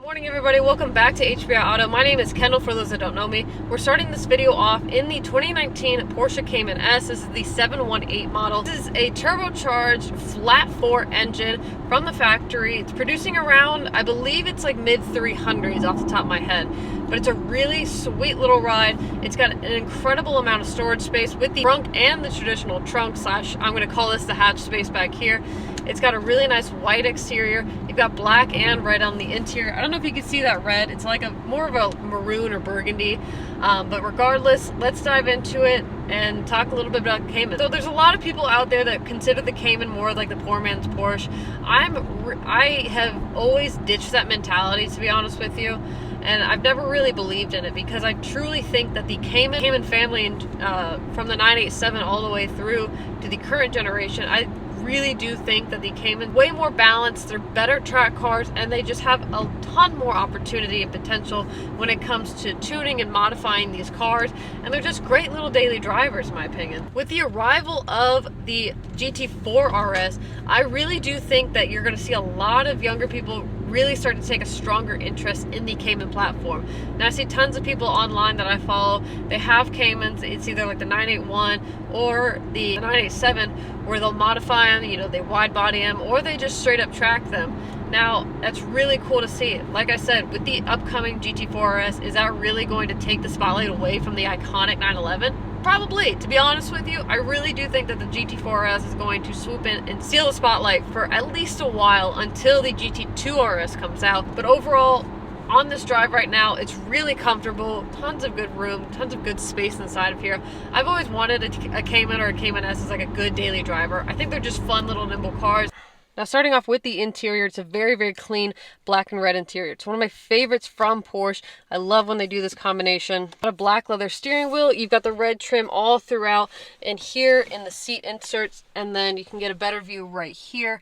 Morning everybody, welcome back to HBI Auto. My name is Kendall for those that don't know me. We're starting this video off in the 2019 Porsche Cayman S. This is the 718 model. This is a turbocharged flat 4 engine from the factory. It's producing around, I believe it's like mid 300s off the top of my head. But it's a really sweet little ride. It's got an incredible amount of storage space with the trunk and the traditional trunk slash, I'm going to call this the hatch space back here. It's got a really nice white exterior. You've got black and red on the interior. I don't know if you can see that red. It's like a more of a maroon or burgundy. But regardless, let's dive into it and talk a little bit about Cayman. So there's a lot of people out there that consider the Cayman more like the poor man's Porsche. I have always ditched that mentality, to be honest with you. And I've never really believed in it because I truly think that the Cayman family, from the 987 all the way through to the current generation, I really do think that the Cayman way more balanced. They're better track cars and they just have a ton more opportunity and potential when it comes to tuning and modifying these cars, and they're just great little daily drivers in my opinion. With the arrival of the GT4 RS, I really do think that you're going to see a lot of younger people really start to take a stronger interest in the Cayman platform. Now I see tons of people online that I follow, they have Caymans. It's either like the 981 or the 987 where they'll modify them, you know, they wide body them, or they just straight up track them. Now that's really cool to see. Like I said, with the upcoming GT4 RS, is that really going to take the spotlight away from the iconic 911? Probably. To be honest with you, I really do think that the GT4 RS is going to swoop in and steal the spotlight for at least a while until the GT2 RS comes out. But overall, on this drive right now, it's really comfortable, tons of good room, tons of good space inside of here. I've always wanted a Cayman or a Cayman S as like a good daily driver. I think they're just fun little nimble cars. Now starting off with the interior, it's a very, very clean black and red interior. It's one of my favorites from Porsche. I love when they do this combination. Got a black leather steering wheel, you've got the red trim all throughout, and here in the seat inserts, and then you can get a better view right here.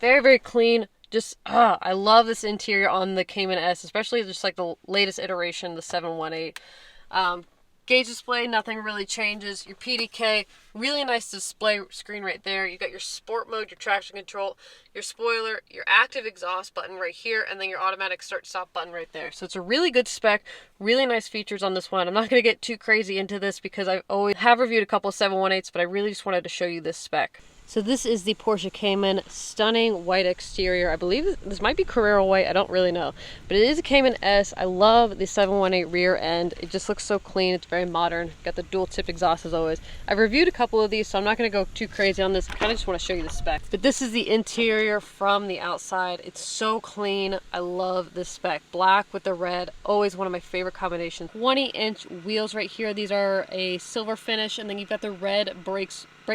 Very, very clean. Just, I love this interior on the Cayman S, especially just like the latest iteration, the 718. Gauge display, nothing really changes. Your PDK, really nice display screen right there. You got your sport mode, your traction control, your spoiler, your active exhaust button right here, and then your automatic start-stop button right there. So it's a really good spec, really nice features on this one. I'm not going to get too crazy into this because I always have reviewed a couple of 718s, but I really just wanted to show you this spec. So this is the Porsche Cayman, stunning white exterior. I believe this might be Carrera white, I don't really know. But it is a Cayman S. I love the 718 rear end. It just looks so clean, it's very modern. Got the dual tip exhaust as always. I've reviewed a couple of these, so I'm not gonna go too crazy on this. I kinda just wanna show you the spec. But this is the interior from the outside. It's so clean, I love this spec. Black with the red, always one of my favorite combinations. 20-inch wheels right here. These are a silver finish, and then you've got the red brake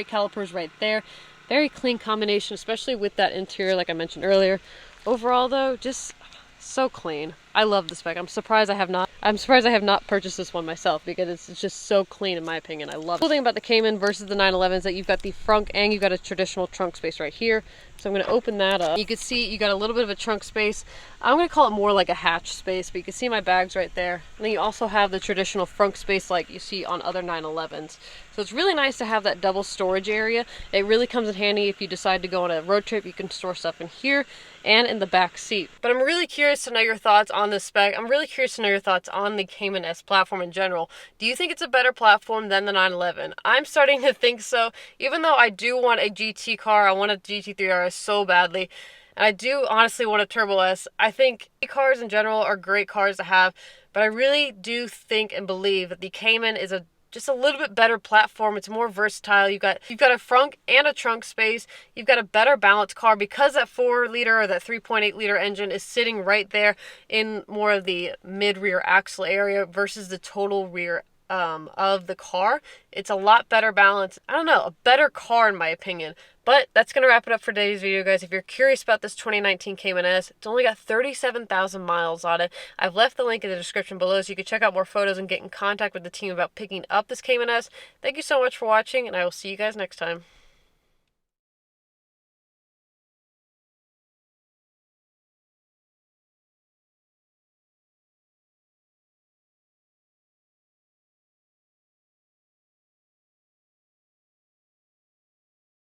calipers right there. Very clean combination, especially with that interior like I mentioned earlier. Overall though, just so clean. I love the spec. I'm surprised I have not purchased this one myself because it's just so clean in my opinion. I love it. The cool thing about the Cayman versus the 911 is that you've got the front and you've got a traditional trunk space right here. So I'm going to open that up. You can see you got a little bit of a trunk space. I'm going to call it more like a hatch space, but you can see my bags right there. And then you also have the traditional front space like you see on other 911s. So it's really nice to have that double storage area. It really comes in handy if you decide to go on a road trip. You can store stuff in here and in the back seat. But I'm really curious to know your thoughts on this spec. I'm really curious to know your thoughts on the Cayman S platform in general. Do you think it's a better platform than the 911? I'm starting to think so. Even though I do want a GT car, I want a GT3 RS so badly. And I do honestly want a Turbo S. I think cars in general are great cars to have, but I really do think and believe that the Cayman is just a little bit better platform. It's more versatile. You've got a front and a trunk space. You've got a better balanced car because that 4-liter or that 3.8-liter engine is sitting right there in more of the mid-rear axle area versus the total rear of the car. It's a lot better balanced. I don't know, a better car in my opinion. But that's going to wrap it up for today's video, guys. If you're curious about this 2019 Cayman S, it's only got 37,000 miles on it. I've left the link in the description below so you can check out more photos and get in contact with the team about picking up this Cayman S. Thank you so much for watching, and I will see you guys next time.